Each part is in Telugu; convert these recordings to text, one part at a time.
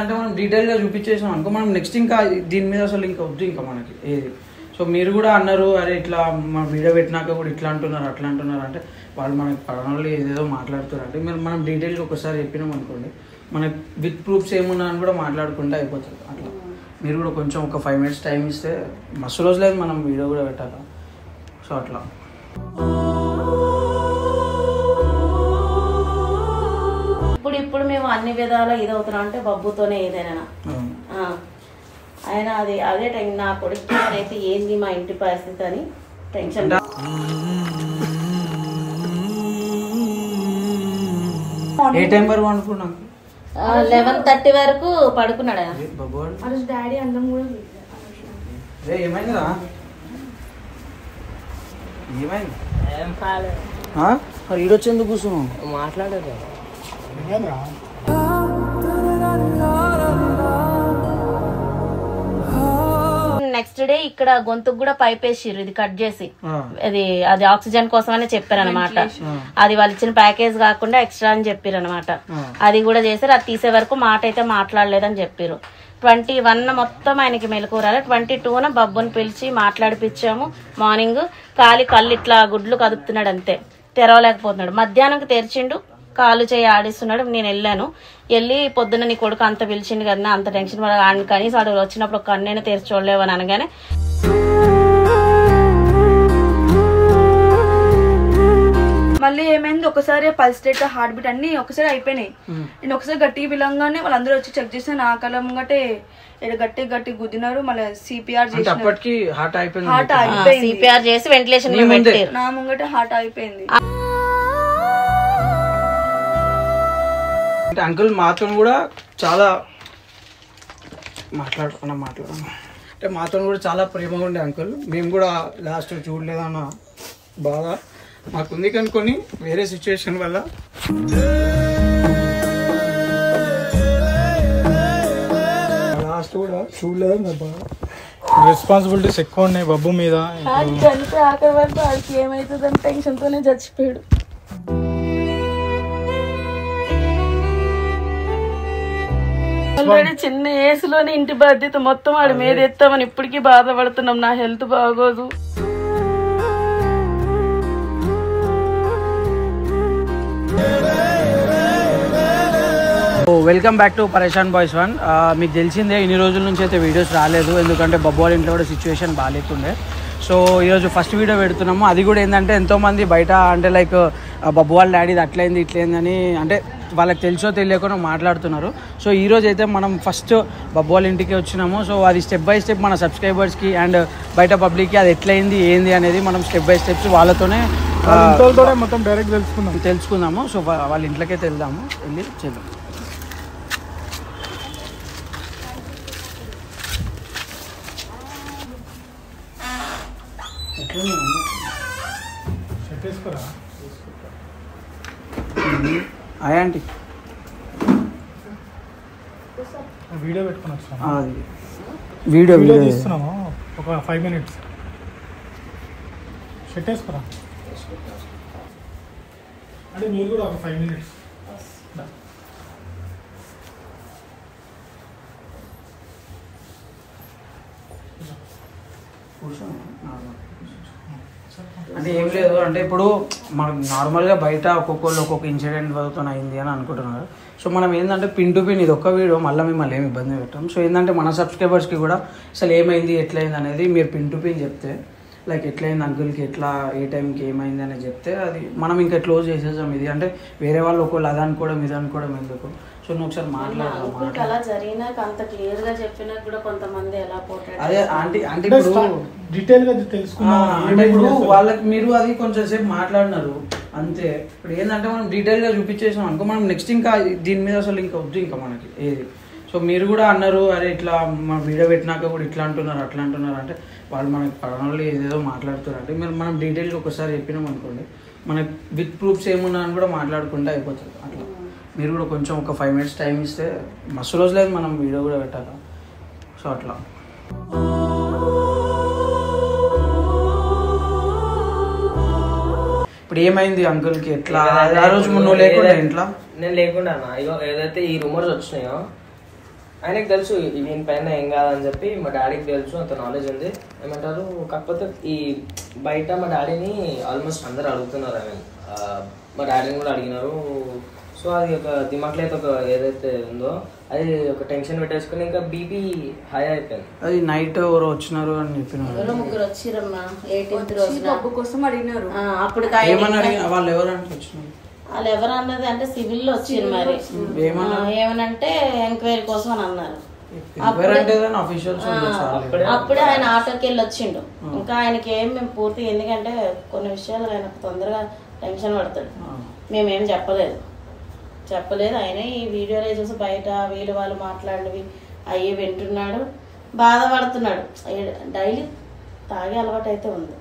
అంటే మనం డీటెయిల్గా చూపించేసాం అనుకో, మనం నెక్స్ట్ ఇంకా దీని మీద అసలు ఇంకా వద్దు ఇంకా మనకి ఏది. సో మీరు కూడా అన్నారు, అరే ఇట్లా మన వీడియో పెట్టినాక కూడా ఇట్లా అంటున్నారు అట్లా అంటున్నారు అంటే వాళ్ళు మనకి పడనోళ్ళు ఏదేదో మాట్లాడుతారు అంటే మనం డీటెయిల్గా ఒకసారి చెప్పినాం అనుకోండి, మనకి విత్ ప్రూఫ్స్ ఏమున్నా అని కూడా మాట్లాడుకుంటే అయిపోతుంది. అట్లా మీరు కూడా కొంచెం ఒక 5 minutes టైం ఇస్తే మస్తు రోజులేదు మనం వీడియో కూడా పెట్టాలి. సో అట్లా ఇప్పుడు మేము అన్ని విధాలా ఇదవుతున్నాం అంటే బబ్బుతోనే ఏదైనా ఆయన అదే టెన్షన్. నా కొడుకు అయితే ఏంది మా ఇంటి పరిస్థితి అని టెన్షన్. ఏ టైం వరకు అనుకున్నాం? 11:30 వరకు పడుకున్నాడు. డాడీ అందం కూడా ఏమైందిరా? ఏమైంది? మరి ఈడొచ్చి ఎందుకు కూర్చున్నావు? మాట్లాడదు. నెక్స్ట్ డే ఇక్కడ గొంతుకు కూడా పైప్ వేసిర్రు, ఇది కట్ చేసి. అది ఆక్సిజన్ కోసమనే చెప్పారు అనమాట. అది వాళ్ళు ఇచ్చిన ప్యాకేజ్ కాకుండా ఎక్స్ట్రా అని చెప్పారు అనమాట. అది కూడా చేశారు. అది తీసే వరకు మాట అయితే మాట్లాడలేదని చెప్పారు. 21 మొత్తం ఆయనకి మెలకురాలి. 22న బబ్బుని పిలిచి మాట్లాడిపించాము. మార్నింగ్ కళ్ళు ఇట్లా గుడ్లు కదుపుతున్నాడు, అంతే తెరవలేకపోతున్నాడు. మధ్యాహ్నం తెరిచిండు, కాలు చేయి ఆడిస్తున్నాడు. నేను వెళ్ళి పొద్దున్న నీ కొడుకు అంత పిలిచిండు కదా, అంత టెన్షన్ పడ కనీసం వాడు వచ్చినప్పుడు ఒక కన్నైనా తెరిచి చూడలేవని అనగానే మళ్ళీ ఏమైంది, ఒకసారి పల్స్ రేట్ హార్ట్ బీట్ అన్ని ఒకసారి అయిపోయినాయి. నేను ఒకసారి గట్టిగా పిలంగానే వాళ్ళందరూ వచ్చి చెక్ చేస్తే నా కళ్ళ ముంగటే గట్టి గుద్దినారు. మళ్ళీ సిపిఆర్ చేసి హార్ట్ అయిపోయింది. సిపిఆర్ చేసి వెంటిలేషన్ నా ముంగటే హార్ట్ అయిపోయింది. అంకుల్ మాతో కూడా చాలా మాట్లాడుకున్నాం అంటే మాతో కూడా చాలా ప్రేమగా ఉండే అంకుల్. మేము కూడా లాస్ట్ చూడలేదన్న బాధ మాకుంది కనుకొని వేరే సిచ్యువేషన్ వల్ల లాస్ట్ కూడా చూడలేదన్న బాధ. రెస్పాన్సిబిలిటీస్ ఎక్కువ ఉన్నాయి బబ్బు మీద. చనిపోయి ఆఖరి వరకు వాడికి ఏమవుతుందని టెన్షన్ తోనే చచ్చిపోయాడు. ఆల్రెడీ చిన్న ఏసులోనే ఇంటి బాధ్యత మొత్తం వాడి మీద ఎత్తామని ఇప్పటికీ బాధపడుతున్నాం. నా హెల్త్ బాగోదు. వెల్కమ్ బ్యాక్ టు పరేషాన్ బాయ్స్ 1. మీకు తెలిసిందే ఇన్ని రోజుల నుంచి అయితే వీడియోస్ రాలేదు, ఎందుకంటే బబ్బు వాళ్ళ ఇంట్లో కూడా సిచ్యువేషన్ బాగాలేకుండే. సో ఈరోజు ఫస్ట్ వీడియో పెడుతున్నాము. అది కూడా ఏంటంటే ఎంతోమంది బయట అంటే లైక్ బబ్బు వాళ్ళ డాడీది అట్లయింది ఇట్లయిందని అంటే వాళ్ళకి తెలుసో తెలియకుండా మాట్లాడుతున్నారు. సో ఈరోజు అయితే మనం ఫస్ట్ బబ్బు వాళ్ళ ఇంటికి వచ్చినాము. సో అది స్టెప్ బై స్టెప్ మన సబ్స్క్రైబర్స్కి అండ్ బయట పబ్లిక్కి అది ఎట్లయింది ఏంది అనేది మనం స్టెప్ బై స్టెప్స్ వాళ్ళతోనే మొత్తం డైరెక్ట్ తెలుసుకుందాము. సో వాళ్ళ ఇంట్లోకే వెళ్దాము, వెళ్ళి చేద్దాం. ఆంటీ వీడియో పెట్టుకుని వచ్చాము. వీడియో తీస్తున్నాము ఒక 5 minutes. షర్ట్ వేసుకురా అంటే మీరు కూడా ఒక 5 minutes. అంటే ఏం లేదు, అంటే ఇప్పుడు మనం నార్మల్గా బయట ఒక్కొక్కళ్ళు ఒక్కొక్క ఇన్సిడెంట్ వల్ల అయింది అని అనుకుంటున్నారు. సో మనం ఏంటంటే పిన్ టు పిన్ ఇది ఒక్క వీడియో మళ్ళీ మిమ్మల్ని ఏమి ఇబ్బంది పెట్టాం. సో ఏంటంటే మన సబ్స్క్రైబర్స్కి కూడా అసలు ఏమైంది ఎట్లయింది అనేది మీరు పిన్ టు పిన్ చెప్తే, లైక్ ఎట్లయింది అంకుల్కి ఎట్లా ఏ టైంకి ఏమైంది అనేది చెప్తే అది మనం ఇంకా క్లోజ్ చేసేసాం. ఇది అంటే వేరే వాళ్ళు ఒకళ్ళు అది అనుకోవడం ఇది అనుకోవడం ఎందుకు. సో నువ్వు ఒకసారి మాట్లాడదాం. అలా జరిగినాక అంత క్లియర్ గా చెప్పినా కూడా కొంతమంది ఎలా పోతారు. అదే ఆంటీ ఇప్పుడు డీటెయిల్ గా తెలుసుకున్నాం. ఇప్పుడు వాళ్ళకి మీరు అది కొంచెం సేపు మాట్లాడినారు అంతే. ఇప్పుడు ఏంటంటే మనం డీటెయిల్గా చూపించేసాం అనుకో, మనం నెక్స్ట్ ఇంకా దీని మీద అసలు ఇంకా వద్దు ఇంకా మనకి ఏది. సో మీరు కూడా అన్నారు, అరే ఇట్లా మన వీడియో పెట్టినాక కూడా ఇట్లా అంటున్నారు అట్లా అంటున్నారు అంటే వాళ్ళు మనకి పడనోళ్ళు ఏదేదో మాట్లాడుతారు అంటే మనం డీటెయిల్గా ఒకసారి చెప్పినాం అనుకోండి, మనకి విత్ ప్రూఫ్స్ ఏమున్నా అని కూడా మాట్లాడుకుంటే అయిపోతుంది. అట్లా మీరు కూడా కొంచెం ఒక 5 minutes టైం ఇస్తే మస్తు రోజులేదు మనం వీడియో కూడా పెట్టాలి. సో అట్లా ఇప్పుడు ఏమైంది అంకుల్కి ఎట్లా? ఆ రోజు నువ్వు లేకుండా ఇంట్లో? నేను లేకుండా అన్న. ఇగో ఏదైతే ఈ రూమర్స్ వచ్చినాయో ఆయనకు తెలుసు దీని పైన ఏం కాదని చెప్పి, మా డాడీకి తెలుసు, అంత నాలెడ్జ్ ఉంది. ఏమంటారు, కాకపోతే ఈ బయట మా డాడీని ఆల్మోస్ట్ అందరు అడుగుతున్నారు. మా డాడీని కూడా అడిగినారు. సో అది ఒక దిమాక్లో అయితే ఒక ఏదైతే ఉందో అది ఒక టెన్షన్ పెట్టేసుకుని ఇంకా బీపీ హై అయిపోయింది. అది నైట్ ఎవరు వచ్చినారు అని చెప్పినారు. ఎవరో ముగ్గురు వచ్చిరమ్మా 18th రోజున డబ్బు కోసం అడిగినారు. అప్పుడు ఏమని అడిగిన వాళ్ళు ఎవరు అంటే వచ్చినారు? వాళ్ళు ఎవరు అన్నది అంటే సివిల్ లో వచ్చిరు మరి. ఏమనంటే ఎంక్వైరీ కోసం అని అన్నారు. అప్పుడే ఆయన ఆటోకి వెళ్ళి వచ్చిండు. ఇంకా ఆయనకి ఏం మేము పూర్తిగా, ఎందుకంటే కొన్ని విషయాలు ఆయన తొందరగా టెన్షన్ పడతాడు. మేమేం చెప్పలేదు. ఆయన ఈ వీడియోలో చూసి బయట వీళ్ళు వాళ్ళు మాట్లాడినవి అయ్యి వింటున్నాడు, బాధపడుతున్నాడు. డైలీ తాగే అలవాటు అయితే ఉంది,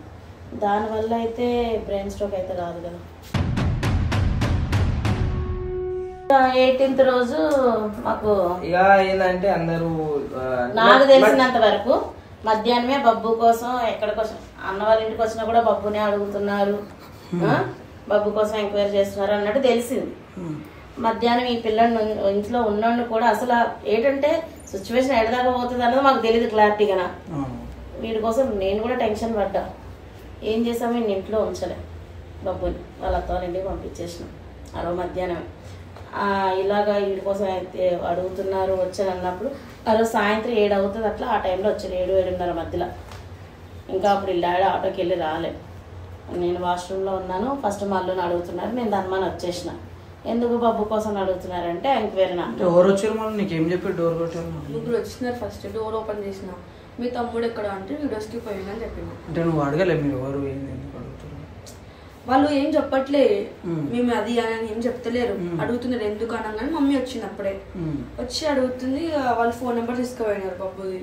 దానివల్ల అయితే బ్రెయిన్ స్ట్రోక్ అయితే రాదు కదా. 18th రోజు మాకు ఇక ఏంటంటే అందరూ నాకు తెలిసినంత వరకు మధ్యాహ్నమే బబ్బు కోసం ఎక్కడికోసం అన్న వాళ్ళ ఇంటికి వచ్చినా కూడా బబ్బునే అడుగుతున్నారు, బబ్బు కోసం ఎంక్వైరీ చేస్తున్నారు అన్నట్టు తెలిసింది. మధ్యాహ్నం ఈ పిల్లలు ఇంట్లో ఉన్నోళ్ళు కూడా అసలు ఏంటంటే సిచ్యువేషన్ ఎడదాకా పోతుంది అన్నది మాకు తెలియదు క్లారిటీగా. వీడి కోసం నేను కూడా టెన్షన్ పడ్డా. ఏం చేసాము, నేను ఇంట్లో ఉంచలే బబ్బుని, వాళ్ళ అత్త వాళ్ళ ఇంటికి పంపించేసినాం ఆ రోజు మధ్యాహ్నమే. ఇలాగా వీడి కోసం అయితే అడుగుతున్నారు వచ్చాను అన్నప్పుడు ఆ రోజు సాయంత్రం 7 అవుతుంది అట్లా, ఆ టైంలో వచ్చారు 7-7:30 మధ్యలో. ఇంకా అప్పుడు డాడీ ఆటోకి వెళ్ళి రాలేదు. నేను వాష్రూమ్లో ఉన్నాను. ఫస్ట్ మళ్ళీ అడుగుతున్నారు, నేను దానిమని వచ్చేసిన. ఎందుకు బబ్బు కోసం అడుగుతున్నారంటే ఎంక్వైరీ. ఎవరు వచ్చారు మళ్ళీ నీకేం చెప్పి డోర్ కొట్టారు? ముగ్గురు వచ్చినారు. ఫస్ట్ డోర్ ఓపెన్ చేసిన, మీ తమ్ముడు ఎక్కడ అంటే వీడియోస్కి పోయిందని చెప్పింది. అంటే నువ్వు అడగలే మీరు ఎవరు ఏంది ఎందుకు అడుగుతారు? వాళ్ళు ఏం చెప్పట్లే, మేము అది అని ఏం చెప్తలేరు. అడుగుతున్నారు ఎందుకు అనగానే మమ్మీ వచ్చింది. అప్పుడే వచ్చి అడుగుతుంది. వాళ్ళ ఫోన్ నెంబర్ తీసుకుపోయినారు బబ్బుది.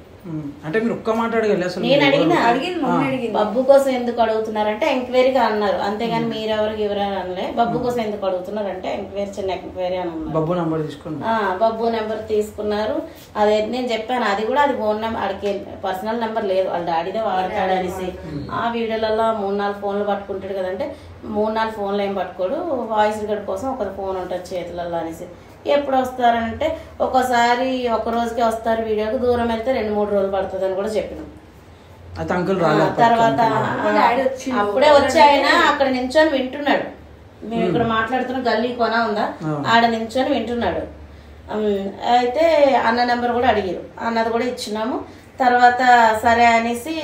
అంటే మీరు ఒక్క మాట అడగలే అసలు? నేను అడిగింది బబ్బు కోసం ఎందుకు అడుగుతున్నారంటే ఎంక్వైరీగా అన్నారు, అంతేగాని మీరెవరికి ఎవరైనా అనలే. బబ్బు కోసం ఎందుకు అడుగుతున్నారంటే ఎంక్వైరీ, చిన్న ఎంక్వైరీ అని అన్నారు. బబ్బు నెంబర్ తీసుకున్నారు. బబ్బు నెంబర్ తీసుకున్నారు. అదే నేను చెప్పాను, అది కూడా అది ఫోన్ నెంబర్, అడిగే పర్సనల్ నెంబర్ లేదు, వాళ్ళ డాడీదే వాడతాడు అనేసి. ఆ వీడియోలలో 3-4 ఫోన్లు పట్టుకుంటాడు కదంటే 3-4 ఫోన్లు ఏం పట్టుకోడు, వాయిస్ రికార్డ్ కోసం ఒక ఫోన్ ఉంటుంది చేతులలో అనేసి. ఎప్పుడు వస్తారంటే ఒకసారి ఒక రోజుకే వస్తారు, వీడియోకి దూరం వెళ్తే 2-3 రోజులు పడుతుంది అని కూడా చెప్పినాం. తర్వాత అప్పుడే వచ్చి ఆయన అక్కడ నించొని వింటున్నాడు. మేము ఇక్కడ మాట్లాడుతున్న గల్లీ కొన ఉందా, ఆడ నించొని వింటున్నాడు. అయితే అన్న నెంబర్ కూడా అడిగారు, అన్నది కూడా ఇచ్చినాము. తర్వాత సరే అనేసి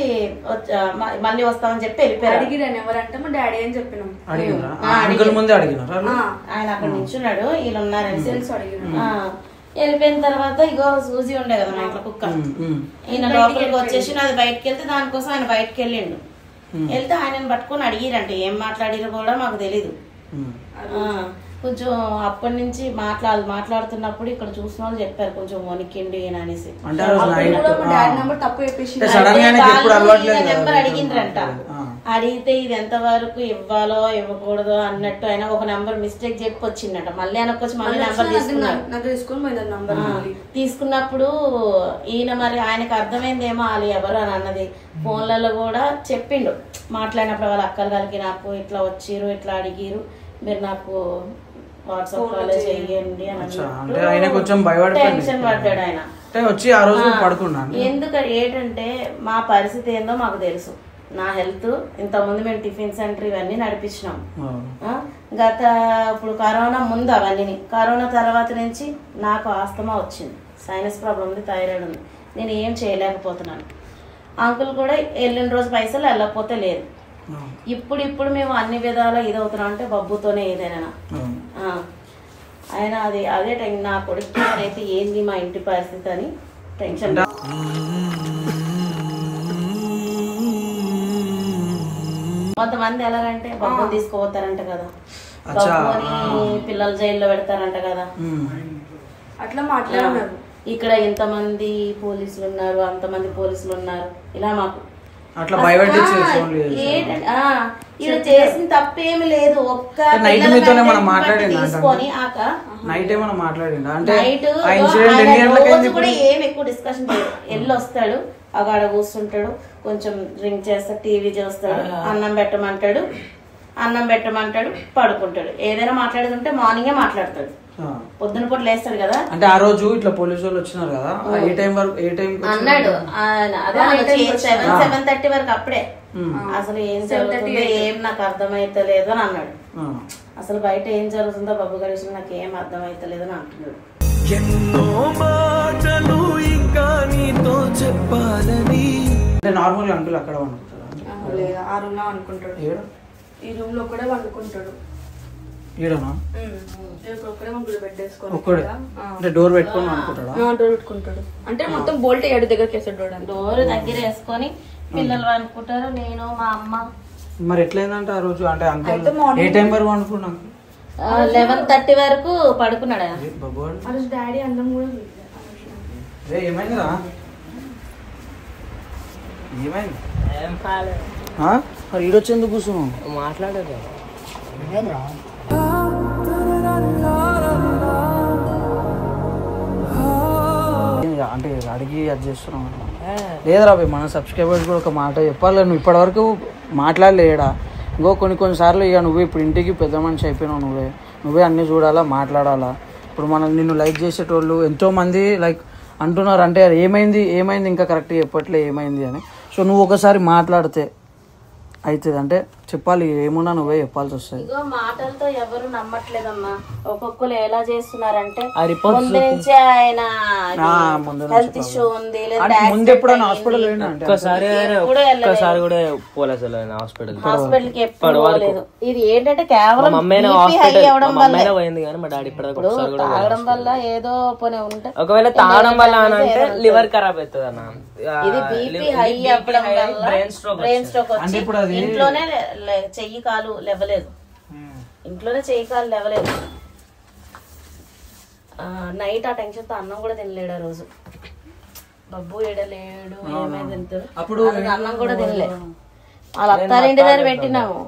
మళ్ళీ వస్తామని చెప్పి వెళ్ళిపోయారు. అడిగిరాను ఎవరంటే మా డాడీ అని చెప్పినాం. ఆయన అక్కడ నించున్నాడు, వీళ్ళు ఉన్నారని తెలుసు. వెళ్ళిపోయిన తర్వాత ఇగో సూజీ ఉండే కదా మా ఇంట్లో కుక్క, ఈయన లోపలికి వచ్చేసి అది బయటకు వెళ్తే దానికోసం ఆయన బయటకు వెళ్ళిండు. వెళ్తే ఆయనను పట్టుకొని అడిగిరంటే ఏం మాట్లాడిరో కూడా మాకు తెలీదు. కొంచెం అప్పటి నుంచి మాట్లాడుతున్నప్పుడు ఇక్కడ చూసిన వాళ్ళు చెప్పారు కొంచెం వణికిండి అనేసి. నెంబర్ అడిగిండ్రంట. అడిగితే ఇది ఎంత వరకు ఇవ్వాలో ఇవ్వకూడదో అన్నట్టు ఆయన ఒక నెంబర్ మిస్టేక్ చెప్పి వచ్చిందట. మళ్ళీ ఆయనకు వచ్చి మళ్ళీ నెంబర్ తీసుకున్నప్పుడు ఈయన మరి ఆయనకు అర్థమైందేమో వాళ్ళు ఎవరు అని అన్నది. ఫోన్లలో కూడా చెప్పిండు మాట్లాడినప్పుడు వాళ్ళ అక్కలు కలిగి నాకు ఇట్లా వచ్చిర్రు ఇట్లా అడిగిరు, మీరు నాకు వాట్సాప్ కాల్ చేయండి అని టెన్షన్ పడ్డాడు ఆయన. ఎందుకంటే ఏంటంటే మా పరిస్థితి ఏందో మాకు తెలుసు. నా హెల్త్ ఇంతకుముందు మేము టిఫిన్ సెంటర్ ఇవన్నీ నడిపించినాం. ఇప్పుడు కరోనా ముందు అవన్నీ, కరోనా తర్వాత నుంచి నాకు ఆస్తమా వచ్చింది, సైనస్ ప్రాబ్లం ఉంది, థైరాయిడ్ ఉంది. నేను ఏం చేయలేకపోతున్నాను. అంకుల్ కూడా వెళ్ళిన రోజు పైసలు వెళ్ళకపోతే లేదు. ఇప్పుడు మేము అన్ని విధాలా ఇదవుతున్నాం అంటే బబ్బుతోనే ఏదైనా. ఆయన అదే నా కొడుకు అయితే ఏంది మా ఇంటి పరిస్థితి అని టెన్షన్. కొంతమంది ఎలాగంటే బబ్బుని తీసుకుపోతారంట కదా, బబ్బుని పిల్లలు జైల్లో పెడతారంట కదా, అట్లా మాట్లాడారు. ఇక్కడ ఎంతమంది పోలీసులు ఉన్నారు, అంతమంది పోలీసులు ఉన్నారు, ఇలా మాకు ఇలా చేసిన తప్పేమి లేదు. ఒక్క తీసుకొని రోజు కూడా ఏం ఎక్కువ డిస్కషన్ చేయదు. ఎల్లు వస్తాడు, అగాడ కూర్చుంటాడు, కొంచెం డ్రింక్ చేస్తాడు, టీవీ చూస్తాడు, అన్నం పెట్టమంటాడు, పడుకుంటాడు. ఏదైనా మాట్లాడేది ఉంటే మార్నింగే మాట్లాడతాడు. పొద్దున పూట లేస్తాడు కదా. అంటే ఆ రోజు ఇట్లా పోలీసు వాళ్ళు వచ్చినారు కదా, ఏ టైం వరకు అన్నాడు. అదే 7:30 వరకు అప్పుడే. అసలు ఏం జరుగుతుందో ఏం నాకు అర్థమైతలేదు అని అన్నాడు. అసలు బయట ఏం జరుగుతుందో బాబు గారి విషయం నాకు ఏం అర్థమైతలేదు అని అంటున్నాడు. అంటే నార్మల్ అంకుల్ అక్కడ వండుకుంటాడు, ఆ రూమ్ లో వండుకుంటాడు, ఈ రూమ్ లో కూడా వండుకుంటాడు. ఈడనా బెడ్ వేసుకొని ఒక్కడే అంటే డోర్ పెట్టుకొని అనుకుంటాడా? డోర్ పెట్టుకుంటాడు అంటే మొత్తం బోల్ట్ ఏడు దగ్గరికి వేసాడు. డోర్ దగ్గర వేసుకొని పిల్లలు అనుకుంటారు, నేను మా అమ్మ. మరి ఎట్లయిందంటే ఆ రోజు అంటే అంకుల్ ఏ టైం వరకు అనుకున్నాం? 11:30 వరకు పడుకున్నాడు. డాడీ అన్నం కూడా ఏమైందిరా? ఏమైంది? మరి ఈడొచ్చేందుకు కూర్చున్నావు? మాట్లాడదు అంటే అడిగి అది చేస్తున్నాం లేదురా భయ్. మన సబ్స్క్రైబర్స్ కూడా ఒక మాట చెప్పాలి. నువ్వు ఇప్పటివరకు మాట్లాడలేడా? ఇంకో కొన్నిసార్లు ఇక నువ్వే ఇప్పుడు ఇంటికి పెద్ద మనిషి అయిపోయినావు, నువ్వే అన్నీ చూడాలా, మాట్లాడాలా. ఇప్పుడు మనం నిన్ను లైక్ చేసేటోళ్ళు ఎంతోమంది లైక్ అంటున్నారు, అంటే ఏమైంది ఇంకా కరెక్ట్గా చెప్పట్లే ఏమైంది అని. సో నువ్వు ఒకసారి మాట్లాడితే అవుతుంది, అంటే చెప్పాలి, ఏమున్నా నువ్వే చెప్పాల్సి వస్తుంది. ఇగో మాటలతో ఎవరు నమ్మట్లేదమ్మా. ఒక్కొక్కరు ఎలా చేస్తున్నారంటే ముందు నుంచి ఆయన హెల్త్ ఇష్యూ ఉంది, ముందు ఎప్పుడైనా హాస్పిటల్ ఒక్కసారి కూడా పోలేదు హాస్పిటల్ కి ఎప్పుడు పోలేదు. ఇది ఏంటంటే కేవలం హై అవడం వల్ల పోయింది కానీ మా డాడీ ఇప్పుడు తాగడం వల్ల ఏదో పోనీ ఉంటే, ఒకవేళ తాగడం వల్ల అంటే లివర్ ఖరాబ్ అవుతుంది అన్న. ఇది బీపీ హై అవ్వడం వల్ల బ్రెయిన్ స్ట్రోక్ వచ్చి ఇంట్లోనే చెయ్యి కాలు లేవలేదు. నైట్ ఆ టెన్షన్ తో అన్నం కూడా తినలేడు. ఆ రోజు బబ్బు ఏడలేడు, ఏమైంది తింటాడు. అప్పుడు అన్నం కూడా తినలే. వాళ్ళ అత్తారింటి దగ్గర పెట్టినాము,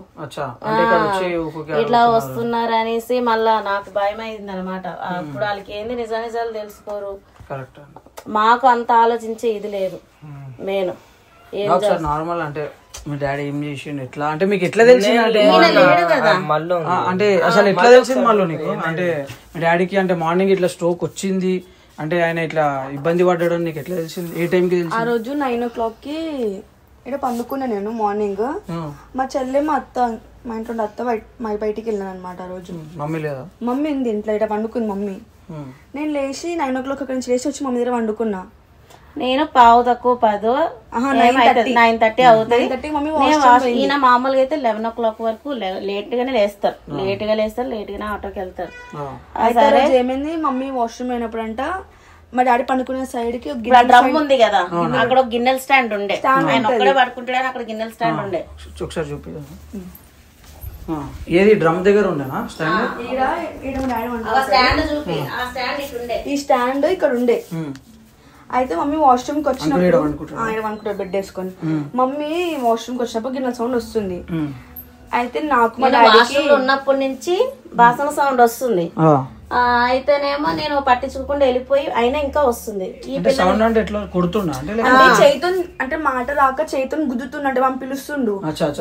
ఇట్లా వస్తున్నారు అనేసి. మళ్ళా నాకు భయం అయింది అనమాట. అప్పుడు వాళ్ళకి ఏంది నిజాలు తెలుసుకోరు, మాకు అంత ఆలోచించే ఇది లేదు. నేను నార్మల్ అంటే మీ డాడీ ఏం చేసిండు ఎట్లా అంటే మీకు ఎట్లా తెలిసింది? అంటే అసలు ఎట్లా తెలిసింది మళ్ళీ నీకు? అంటే మీ డాడీకి అంటే మార్నింగ్ ఇట్లా స్ట్రోక్ వచ్చింది అంటే ఆయన ఇట్లా ఇబ్బంది పడ్డాడు నీకు ఎట్లా తెలిసింది? ఏ టైంకి తెలిసింది? ఆ రోజు 9 o'clock ఇక్కడ పండుకున్నా నేను. మార్నింగ్ మా చెల్లె మా ఇంట్లో అత్త బయటికి వెళ్ళాను అనమాట. ఆ రోజు మమ్మీ లేదా? మమ్మీ ఉంది ఇంట్లో, ఇక్కడ పండుకుంది మమ్మీ. నేను లేచి 9 o'clock అక్కడి నుంచి లేచి వచ్చి మమ్మీ దగ్గర వండుకున్నా. నేను 9:10 9:30 అవుతుంది. ఈయన మామూలుగా అయితే 11 o'clock వరకు లేట్ గానే లేస్తారు, లేట్ గానే ఆటోకి వెళ్తారు. ఏమైంది, మమ్మీ వాష్రూమ్ అయినప్పుడంట మా డాడీ పండుకునే సైడ్ కి డ్రమ్ ఉంది కదా, అక్కడ ఒక గిన్నెల స్టాండ్ ఉండే. ఆయన ఒక్కడే పడుకుంటాడని అక్కడ గిన్నెల స్టాండ్ ఉండే. ఒకసారి చూపి. ఏది డ్రమ్ దగ్గర ఉండేనా స్టాండ్? ఈ స్టాండ్ ఇక్కడ ఉండే. అయితే మమ్మీ వాష్రూమ్ కి వచ్చినప్పుడు అనుకుంటాడు బెడ్ వేసుకొని. మమ్మీ వాష్రూమ్ కి వచ్చినప్పుడు గిన్నెల సౌండ్ వస్తుంది. అయితే నాకు మా డాడీకి ఉన్నప్పటి నుంచి బాసన సౌండ్ వస్తుంది. అయితేనేమో నేను పట్టించుకోకుండా వెళ్ళిపోయి అయినా ఇంకా వస్తుంది. చైతన్ అంటే మాట రాక చైతన్ గుద్దుతుండే, మనం పిలుస్తుండు.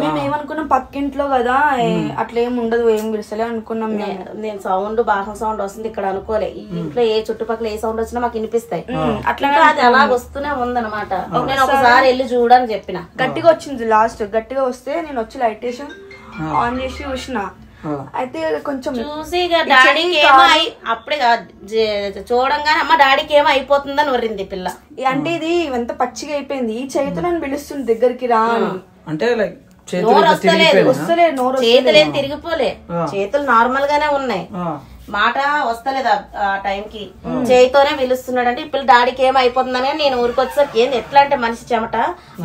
మేము ఏమనుకున్నాం పక్కింట్లో కదా, అట్లా ఏం ఉండదు, ఏం పిలుస్తలే అనుకున్నాం. నేను సౌండ్ బాసన సౌండ్ వస్తుంది ఇక్కడ అనుకోలే. ఈ ఇంట్లో ఏ చుట్టుపక్కల ఏ సౌండ్ వచ్చినా మాకు వినిపిస్తాయి. అట్లా అది అలా వస్తూనే ఉందన్నమాట. నేను ఒకసారి వెళ్ళి చూడని చెప్పిన. గట్టిగా వచ్చింది, లాస్ట్ గట్టిగా వస్తే నేను వచ్చి లైట్ వేసి ఆన్ చేసి చూసిన. అయితే కొంచెం చూసి డాడీకి ఏమో అప్పుడే చూడంగానే అమ్మ డాడీకి ఏమో అయిపోతుందని వరింది పిల్ల. అంటే ఇది ఎంత పచ్చిగా అయిపోయింది. ఈ చేతితో నన్ను పిలుస్తుంది దగ్గరికి రా అని. అంటే నోరు వస్తలేదు, చేతులేం తిరిగిపోలే, చేతులు నార్మల్ గానే ఉన్నాయి, మాట వస్తలేదు ఆ టైంకి. చేయితోనే పిలుస్తున్నాడు. అంటే ఇప్పుడు డాడీకి ఏం అయిపోతుందని నేను ఊరికి వచ్చేసరికి ఏంది ఎట్లా అంటే మనిషి చెమట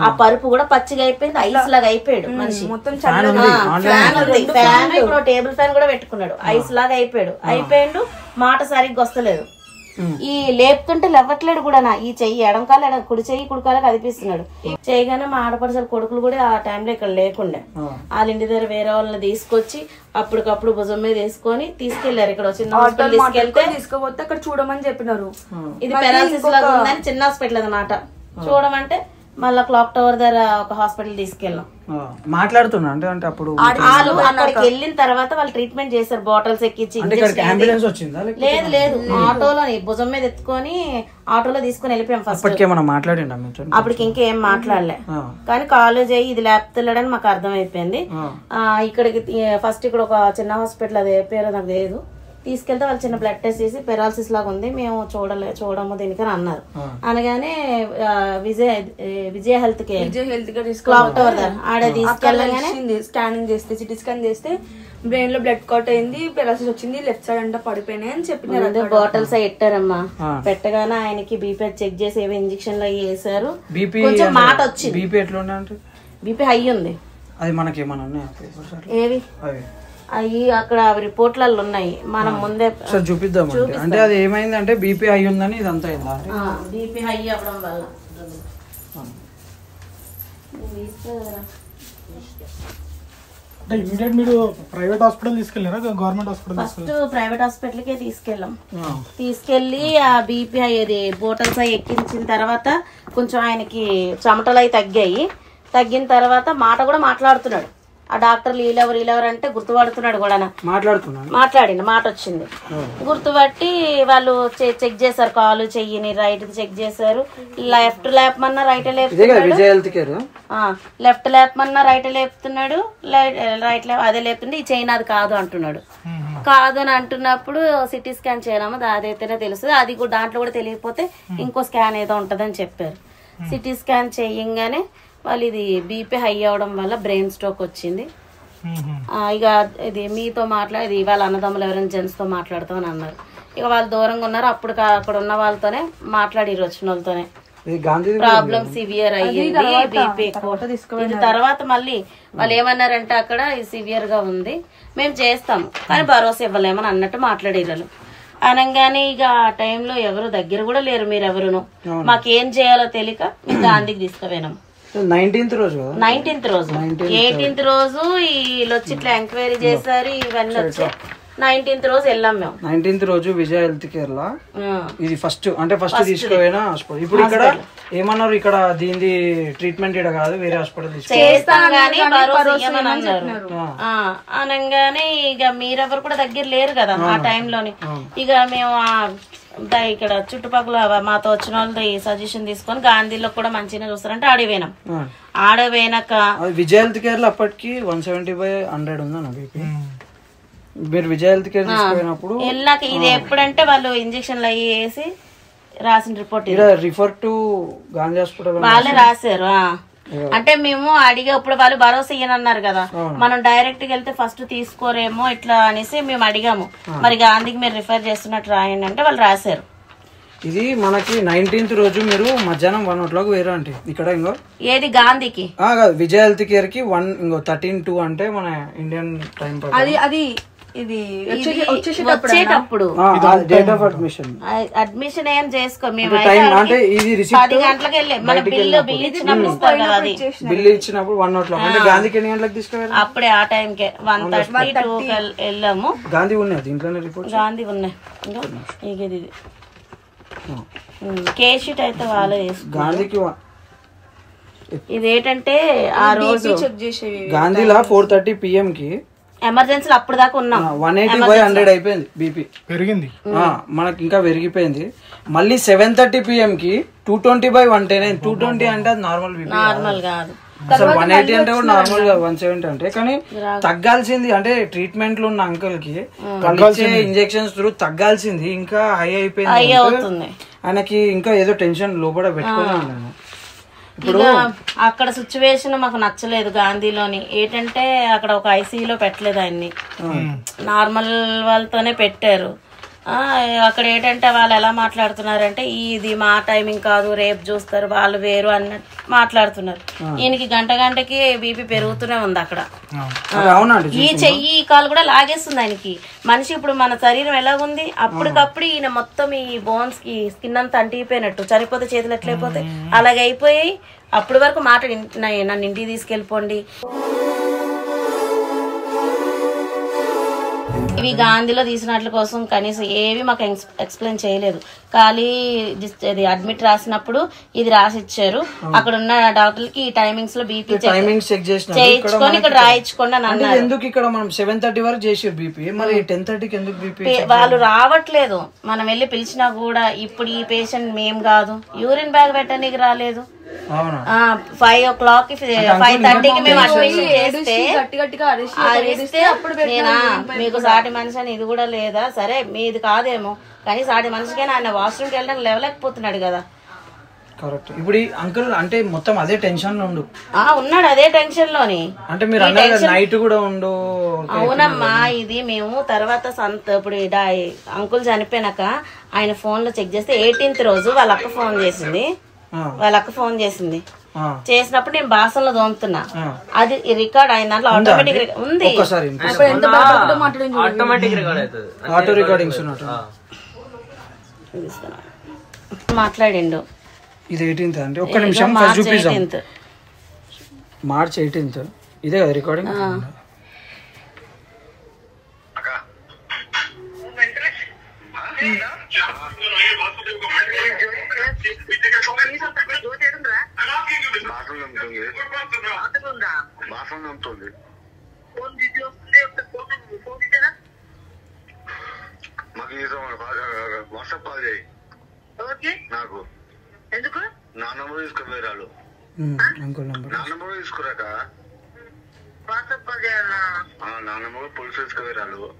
ఆ పరుపు కూడా పచ్చిగా అయిపోయింది, ఐస్ లాగా అయిపోయాడు మనిషి. మొత్తం ఫ్యాన్ ఉంది, ఫ్యాన్ ఇప్పుడు టేబుల్ ఫ్యాన్ కూడా పెట్టుకున్నాడు, ఐస్ లాగా అయిపోయాడు. మాట సరిగ్గా వస్తలేదు. ఈ లేపుతుంటే లేవట్లేడు కూడా. ఈ చెయ్యి ఎడంకాల కుడి చెయ్యి కుడికాల కదిపిస్తున్నాడు. చేయగానే మా ఆడపడుసలు కొడుకులు కూడా ఆ టైంలో ఇక్కడ లేకుండే. వాళ్ళ ఇంటి దగ్గర వేరే వాళ్ళని తీసుకొచ్చి అప్పటికప్పుడు భుజం మీద వేసుకొని తీసుకెళ్లారు. ఇక్కడ చిన్న హాస్పిటల్ తీసుకుపోతే అక్కడ చూడమని చెప్పినారు. ఇది పెరాలసిస్ లాగా ఉందని చిన్న హాస్పిటల్ అన్నమాట. చూడమంటే మళ్ళా క్లాక్ టవర్ దగ్గర ఒక హాస్పిటల్ తీసుకెళ్ళాం. మాట్లాడుతున్నా అంటే అప్పుడు వాళ్ళు అక్కడికి వెళ్ళిన తర్వాత వాళ్ళు ట్రీట్మెంట్ చేశారు, బాటిల్స్ ఎక్కించి. అంబులెన్స్ వచ్చిందా? లేదు లేదు, ఆటోలోని భుజం మీద ఎత్తుకొని ఆటోలో తీసుకుని వెళ్ళిపోయాం. ఫస్ట్ ఏమన్నా మాట్లాడిండా? అప్పటికి ఇంకేం మాట్లాడలే, కానీ కాలేజ్ అయ్యి ఇది లేపుతున్నాడని మాకు అర్థమైపోయింది. ఇక్కడికి ఫస్ట్ ఇక్కడ ఒక చిన్న హాస్పిటల్, అదే పేరు నాకు తెలియదు, తీసుకెళ్తే వాళ్ళు చిన్న బ్లడ్ టెస్ట్ చేసి పెరాలసిస్ లాగా ఉంది, మేము చూడము దీనికని అన్నారు. అనగానే విజయ హెల్త్ కేర్ ఆడే తీసుకెళ్ళగానే స్కానింగ్ చేస్తే, సిటీ స్కాన్ చేస్తే బ్రెయిన్ లో బ్లడ్ కట్ అయింది, పెరాలసిస్ వచ్చింది, లెఫ్ట్ సైడ్ అంతా పడిపోయినాయి అని చెప్పినారు. బాటిల్స్ పెట్టారమ్మా. పెట్టగానే ఆయనకి బీపీ చెక్ చేసి ఏవో ఇంజక్షన్లు అవి వేసారు. కొంచెం మాట వచ్చింది. బీపీ ఎట్లా ఉండే? బీపీ హై ఉంది. అది మనకి ఏమన్నా ఉన్నాయా? ఏవి అవి అక్కడ రిపోర్ట్లలో ఉన్నాయి, మనం ముందే చూపిద్దాం. అంటే అది ఏమైందంటే బీపీ హై ఉందని ఇదంతా అయిందా? బీపీ హై అవ్వడం వల్ల అంటే ఇమీడియట్ మీరు ప్రైవేట్ హాస్పిటల్ తీసుకెళ్ళారా గవర్నమెంట్ హాస్పిటల్? ఫస్ట్ ప్రైవేట్ హాస్పిటల్కే తీసుకెళ్ళాం. తీసుకెళ్ళి ఆ బీపీ అది బోటల్స్ అవి ఎక్కించిన తర్వాత కొంచెం ఆయనకి చెమటలు అవి తగ్గిన తర్వాత మాట కూడా మాట్లాడుతున్నాడు. ఆ డాక్టర్లు వీళ్ళెవరు అంటే గుర్తుపడుతున్నాడు కూడా, మాట్లాడిండు, మాట వచ్చింది. గుర్తుపట్టి వాళ్ళు చెక్ చేశారు, కాలు చెయ్యిని రైట్ చెక్ చేశారు. లెఫ్ట్ లేపమన్నా రైట్ లేపుతున్నాడు, లెఫ్ట్ లేపమన్నా రైట్ లేపుతున్నాడు, రైట్ అదే లేపుతుండే ఈ చైన్ అది కాదు అంటున్నాడు. కాదు అని అంటున్నప్పుడు సిటీ స్కాన్ చేయడమో అదైతేనే తెలుస్తుంది, అది కూడా దాంట్లో కూడా తెలియకపోతే ఇంకో స్కాన్ ఏదో ఉంటుందని చెప్పారు. సిటీ స్కాన్ చేయంగానే వాళ్ళు ఇది బీపీ హై అవడం వల్ల బ్రెయిన్ స్ట్రోక్ వచ్చింది. ఇక ఇది మీతో మాట్లాడి వాళ్ళ అన్నదమ్ములు ఎవరైనా జెంట్స్తో మాట్లాడతామని అన్నారు. ఇక వాళ్ళు దూరంగా ఉన్నారు. అప్పుడు అక్కడ ఉన్న వాళ్ళతోనే మాట్లాడి వచ్చిన వాళ్ళతోనే ప్రాబ్లం సివియర్ అయ్యింది, బీపీ ఎక్కువ. తర్వాత మళ్ళీ వాళ్ళు ఏమన్నారంటే అక్కడ ఇది సివియర్ గా ఉంది, మేము చేస్తాం కానీ భరోసా ఇవ్వలేమని అన్నట్టు మాట్లాడేవాళ్ళు. అనగానే ఇక ఆ టైంలో ఎవరు దగ్గర కూడా లేరు, మీరెవరును మాకేం చేయాలో తెలియక మేము గాంధీకి తీసుకుపోయినాం. 19th రోజు 18th రోజు వీళ్ళు వచ్చి ఇట్లా ఎంక్వైరీ చేశారు, ఇవన్నీ వచ్చి 19th రోజు వెళ్ళాం మేము. 19th రోజు విజయ హెల్త్ కేర్ లా ఇది ఫస్ట్ తీసుకుపోయినా హాస్పిటల్. ఇప్పుడు ఇక్కడ ఏమన్నారు, ఇక్కడ దీని ట్రీట్మెంట్ ఇక్కడ కాదు వేరే హాస్పిటల్ చేస్తాం కానీ అనగానే ఇక మీరెవరు కూడా దగ్గర లేరు కదా ఆ టైంలోని. ఇక మేము ఇక్కడ చుట్టుపక్కల మాతో వచ్చిన వాళ్ళు సజెషన్ తీసుకొని గాంధీలో కూడా మంచిగా చూస్తారంటే ఆడపోయినాం. ఆడపోయినాక విజయ హెల్త్ కేర్ లో అప్పటికి 170/100 ఉందన్న బీపీ. మీరు విజయ హెల్త్ కేర్ తీసుకుపోయినప్పుడు వెళ్ళాక ఇది ఎప్పుడంటే వాళ్ళు ఇంజక్షన్లు అవి వేసి రాసిన report refer to Gandhi hospital వాళ్ళే రాశారు. అంటే మేము అడిగేప్పుడు వాళ్ళు భరోసా ఇయ్యనన్నారు కదా, మనం డైరెక్ట్ గా వెళ్తే ఫస్ట్ తీసుకోరేమో ఇట్లా అనేసి మేము అడిగాము. మరి గాంధీకి మీరు రిఫర్ చేస్తున్నట్టు రాయండి అంటే వాళ్ళు రాశారు. ఇది మనకి 19th రోజు మీరు మధ్యాహ్నం 1 o'clock వేరే అంటే ఇక్కడ ఇంకో ఏది గాంధీకి విజయ హెల్త్ కేర్ కి 13:2 అంటే మన ఇండియన్ టైం అది ఇది వచ్చేటప్పుడు డేట్ ఆఫ్ అడ్మిషన్ ఏం చేసుకో, మేము 10 గంటలకు వెళ్ళే మన బిల్లు ఇచ్చినప్పుడు 1 o'clock అంటే గాంధీకి ఎన్ని గంటలకు తీసుకెళ్ళారు? అప్పుడే ఆ టైంకే 1:32 వెళ్ళాము. గాంధీ ఉన్నాయి దీంట్లోనే రిపోర్ట్, గాంధీ ఉన్నాయి. ఇది కేస్ షీట్ అయితే వాళ్ళే తీసుకున్నారు. గాంధీకి ఇదేంటంటే ఆ రోజు గాంధీలా 4:30 PM కి ఎమర్జెన్సీలో అప్పుడు దాకా ఉన్నాం. 180/100 అయిపోయింది బీపీ, పెరిగింది మనకి ఇంకా పెరిగిపోయింది. మళ్ళీ 7:30 PM కి 220/110. 220 అంటే అది నార్మల్ బీపీ, నార్మల్ కాదు. అసలు 180 అంటే కూడా నార్మల్ గా 170 అంటే. కానీ తగ్గాల్సింది అంటే ట్రీట్మెంట్ లో ఉన్న అంకుల్ కి ఇంజెక్షన్స్ త్రూ తగ్గాల్సింది ఇంకా హై అయిపోయింది. ఆయనకి ఇంకా ఏదో టెన్షన్ లోపల పెట్టుకుని ఉన్నాను. ఇప్పుడు అక్కడ సిచ్యువేషన్ మాకు నచ్చలేదు గాంధీలోని. ఏంటంటే అక్కడ ఒక ఐసీయూలో పెట్టలేదు ఆయన్ని, నార్మల్ వాళ్ళతోనే పెట్టారు. అక్కడ ఏంటంటే వాళ్ళు ఎలా మాట్లాడుతున్నారంటే ఇది మా టైమింగ్ కాదు, రేపు చూస్తారు, వాళ్ళు వేరు అన్నట్టు మాట్లాడుతున్నారు. ఈయనకి గంటకి బీపీ పెరుగుతూనే ఉంది అక్కడ. ఈ చెయ్యి ఈ కాలు కూడా లాగేస్తుంది ఆయనకి. మనిషి ఇప్పుడు మన శరీరం ఎలాగుంది, అప్పటికప్పుడు ఈయన మొత్తం ఈ బోన్స్ కి స్కిన్ అంతా అంటిపోయినట్టు, చనిపోతే చేతులు ఎట్లయిపోతాయి అలాగే అయిపోయాయి. అప్పటి వరకు మాట నన్ను ఇంటికి తీసుకెళ్ళిపోండి. ఇవి గాంధీలో తీసినట్ల కోసం కనీసం ఏవి మాకు ఎక్స్ప్లెయిన్ చేయలేదు. ఖాళీ ఇది అడ్మిట్ రాసినప్పుడు ఇది రాసి ఇచ్చారు. అక్కడ ఉన్న డాక్టర్లకి ఈ టైమింగ్స్ లో బీపీ చేయించుకొని ఇక్కడ రాయించుకోండి అని అన్నారు. ఎందుకు ఇక్కడ మనం 7:30 వరకు చేసారు బీపీ, మరి 10:30కి ఎందుకు బీపీ? వాళ్ళు రావట్లేదు, మనం వెళ్ళి పిలిచినా కూడా. ఇప్పుడు ఈ పేషెంట్ మేం కాదు, యూరిన్ బ్యాగ్ పెట్టడానికి రాలేదు. 5 o'clock 5:30కి మేము అడ్మిషన్ చేస్తే మీకు సాటి మనిషి అని ఇది కూడా లేదా? సరే మీది కాదేమో, కానీ సాటి మనిషికైనా ఆయన వాష్రూమ్కి వెళ్ళడానికి లేవలేకపోతున్నాడు కదా. కరెక్ట్. ఇప్పుడు అంకుల్ అంటే మొత్తం అదే టెన్షన్ లో ఉన్నాడు, అదే టెన్షన్ లోని. అంటే మీరు నైట్ కూడా ఉండు. అవునమ్మా, ఇది మేము తర్వాత ఇప్పుడు అంకుల్ చనిపోయినాక ఆయన ఫోన్ లో చెక్ చేస్తే 18th రోజు వాళ్ళ అక్క ఫోన్ చేసింది. చేసినప్పుడు నేను బాసంలో దోముతున్నా, అది రికార్డ్ అయిన దాంట్లో ఆటోమేటిక్ ఉంది. మాట్లాడిండు. ఇది 18th అంటే ఒక్క నిమిషం చూపిస్తాం. మార్చ్ 18th ఇదే కదా రికార్డింగ్. వాట్సాప్ కాల్ చేయి నాకు. ఎందుకు నా నంబర్ తీసుకోపోయారు? నా నంబర్ తీసుకురాక వాట్సాప్ కాల్ చేయాలా? నా నంబర్ పోలీసు తీసుకుపోయారు.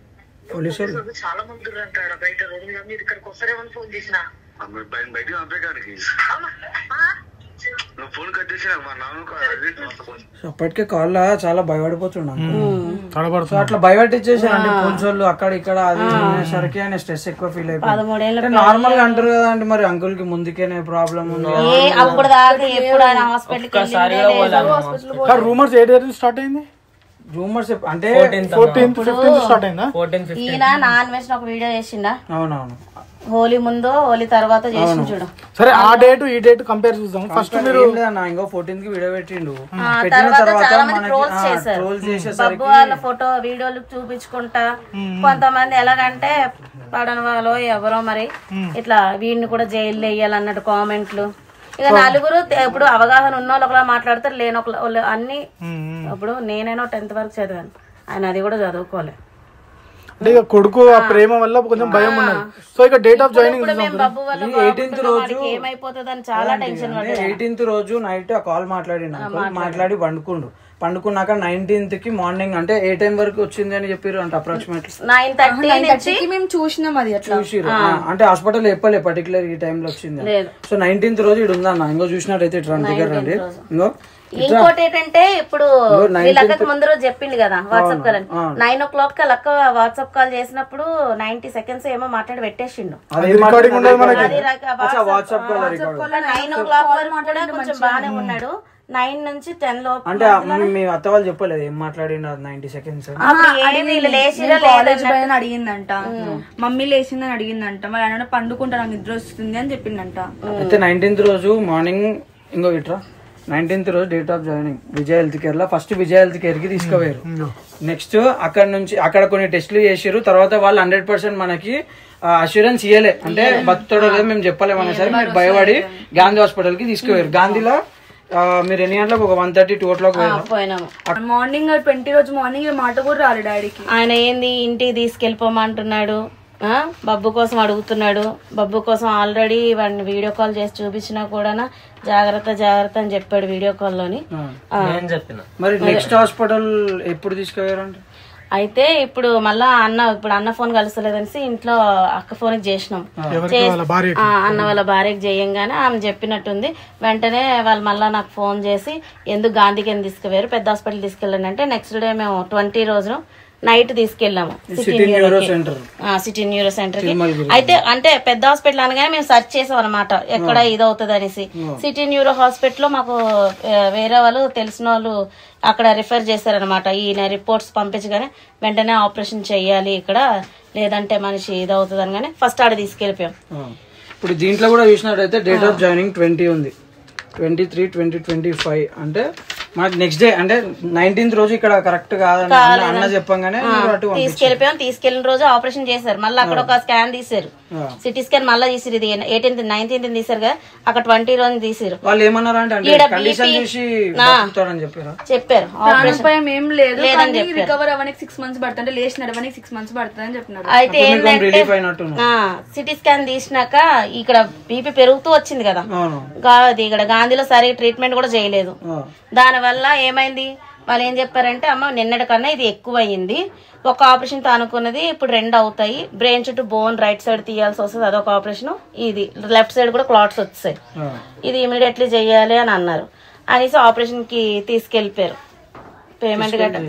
పోలీసులు చాలా మంది అంటారు బయట. మీరు ఇక్కడికి వస్తారేమని ఫోన్ చేసిన బయటకు పంపేయడానికి. అప్పటికే కాల్ చాలా భయపడిపోతున్నాను. అట్లా భయపట్టించేసారంటే పోలీసు వాళ్ళు అక్కడ ఇక్కడ. అది సరికి ఆయన స్ట్రెస్ ఎక్కువ ఫీల్ అయిపోయింది. నార్మల్ గా అంటారు కదా అంటే మరి అంకుల్ కి ముందుకేనే ప్రాబ్లం ఉంది. రూమర్స్ ఏ డేట్ స్టార్ట్ అయింది? రూమర్స్ అంటే 14th 15th స్టార్ట్ అయిందా? ఈయన నాన్ వెజ్ ఒక వీడియో చేసిండా? అవునవును. హోలీ ముందు హోలీ తర్వాత చేసి చూడు. సరే ఆ డేట్ ఈ డేట్ కంపేర్ చూద్దాం. ఫస్ట్ మీరు ఇంకో 14th కి వీడియో పెట్టిండు. చాలా మంది ట్రోల్స్ చేశారు. బబ్బు వాళ్ళ ఫోటో వీడియోలు చూపించుకుంటా. కొంతమంది ఎలాగంటే పడని వాళ్ళు ఎవరో మరి ఇట్లా వీడిని కూడా జైల్లో వేయాలన్నట్టు కామెంట్లు. ఇక నలుగురు ఇప్పుడు అవగాహన ఉన్న వాళ్ళు ఒకలా మాట్లాడతారు, లేని ఒకళ్ళు అన్ని. ఇప్పుడు నేనైనా 10th వరకు చదివాను, ఆయన అది కూడా చదువుకోలే. అంటే ఇక కొడుకు ఆ ప్రేమ వల్ల కొంచెం భయం ఉన్నది. సో ఇక డేట్ ఆఫ్ జాయినింగ్ 18th రోజు ఏమైపోతుందని చాలా టెన్షన్. 18th రోజు నైట్ ఆ కాల్ మాట్లాడి పండుకున్నాక 19th కి మార్నింగ్ అంటే ఏ టైం వరకు వచ్చింది అని చెప్పారు అంటే అప్రాక్సిమేట్లీ 9:30 మేము చూసినాం. అది చూసిరు అంటే హాస్పిటల్ చెప్పలే పర్టికులర్ ఈ టైం లో వచ్చింది. సో 19th రోజు ఇక్కడ ఉందన్న. ఇంకో చూసినట్టయితే ఇట్లా దగ్గర రండి. ఇంకోటి ఏంటంటే ఇప్పుడు వీళ్ళకి ముందు రోజు చెప్పింది కదా వాట్సాప్ కాల్ అని. 9 o'clock లక్క వాట్సాప్ కాల్ చేసినప్పుడు 90 seconds ఏమో మాట్లాడి పెట్టేసిండు. 9 o'clock వరకు కూడా కొంచెం బాగానే ఉన్నాడు. 9 నుంచి 10 లోపు అంటే మీ అత్త వాళ్ళు చెప్పలేదు ఏం మాట్లాడిన 90 seconds. అడిగిందంట, మమ్మీ లేచిందని అడిగిందంట. మరి ఆయన పండుకుంటా నాకు నిద్ర వస్తుంది అని చెప్పిందంట. అయితే 19th రోజు మార్నింగ్ ఇంకో ఇట్రా 19th రోజు date of joining Vijay health care లో. ఫస్ట్ విజయ్ హెల్త్ కేర్ కి తీసుకుపోయారు. నెక్స్ట్ అక్కడ కొన్ని టెస్టులు చేసారు. తర్వాత వాళ్ళు 100% మనకి అష్యూరెన్స్ ఇయ్యలే, అంటే బతుకుతాడో లేదో మేము చెప్పలేమన్నా సరే మీరు భయపడి గాంధీ హాస్పిటల్ కి తీసుకుపోయారు. గాంధీలో మీరు ఎన్ని గంటలకు? ఒక 1:30 2 o'clock పోయినాము. మార్నింగ్ 20 రోజు మార్నింగ్ మాట కూడా రాలి డాడీకి. ఆయన ఏంది ఇంటికి తీసుకెళ్ళిపోమంటున్నాడు, బబ్బు కోసం అడుగుతున్నాడు. బబ్బు కోసం ఆల్రెడీ వాడిని వీడియో కాల్ చేసి చూపించినా కూడా జాగ్రత్త జాగ్రత్త అని చెప్పాడు వీడియో కాల్ లోని. మరి నెక్స్ట్ హాస్పిటల్ ఎప్పుడు తీసుకెళ్ళారంటే అయితే ఇప్పుడు మళ్ళా అన్న ఫోన్ కలుస్తలేదనేసి ఇంట్లో అక్క ఫోన్ చేసినాం. అన్న వాళ్ళ భార్యకి చేయంగానే ఆమె చెప్పినట్టుంది. వెంటనే వాళ్ళు మళ్ళా నాకు ఫోన్ చేసి ఎందుకు గాంధీకి ఎందుకు తీసుకుపోయారు, పెద్ద హాస్పిటల్ తీసుకెళ్ళండి అంటే నెక్స్ట్ డే మేము 20 రోజు నైట్ తీసుకెళ్ళాము సిటీ న్యూరో సెంటర్ కి. అయితే అంటే పెద్ద హాస్పిటల్ అనగానే మేము సెర్చ్ చేసాం అనమాట ఎక్కడ ఇదవుతుంది అనేసి. సిటీ న్యూరో హాస్పిటల్ లో మాకు వేరే వాళ్ళు తెలిసిన వాళ్ళు అక్కడ రిఫర్ చేశారనమాట. ఈయన రిపోర్ట్స్ పంపించగానే వెంటనే ఆపరేషన్ చెయ్యాలి ఇక్కడ, లేదంటే మనిషి ఇదవుతుంది అనగానే ఫస్ట్ ఆడ తీసుకెళ్ళిపోయాం. ఇప్పుడు దీంట్లో కూడా చూసినట్టయితే డేట్ ఆఫ్ జాయినింగ్ 20 ఉంది, 23/20/25 అంటే మాకు నెక్స్ట్ డే అంటే 19th రోజు ఇక్కడ కరెక్ట్ కాదని అన్న చెప్పంగానే తీసుకెళ్లిన రోజు ఆపరేషన్ చేశారు. మళ్ళీ అక్కడ ఒక స్కాన్ తీసారు, సిటీ స్కాన్ మళ్ళీ తీసారు. ఇది 18th 19th తీసారు కదా, అక్కడ 20 రోజు తీసారు. వాళ్ళు ఏమన్నారు అంటే చెప్పారు ప్రాణాపాయం ఏం లేదు, రికవర్ అవ్వడానికి 6 months పడుతుంది, లేచి నడవడానికి 6 months పడుతుంది అని చెప్పినారు. అయితే ఏంటంటే సిటీ స్కాన్ తీసినాక ఇక్కడ బీపీ పెరుగుతూ వచ్చింది కదా, ఇక్కడ గాంధీలో సరిగ్గా ట్రీట్మెంట్ కూడా చేయలేదు. దానివల్ల ఏమైంది, వాళ్ళు ఏం చెప్పారంటే అమ్మ నిన్నటి కన్నా ఇది ఎక్కువ అయ్యింది, ఒక ఆపరేషన్ తో అనుకున్నది ఇప్పుడు 2 అవుతాయి, బ్రెయిన్ చుట్టూ బోన్ రైట్ సైడ్ తీయాల్సి వస్తుంది, అదొక ఆపరేషన్, ఇది లెఫ్ట్ సైడ్ కూడా క్లాట్స్ వచ్చాయి, ఇది ఇమీడియట్లీ చెయ్యాలి అని అన్నారు. అనేసి ఆపరేషన్ కి తీసుకెళ్లిపోయారు, పేమెంట్ గట్రా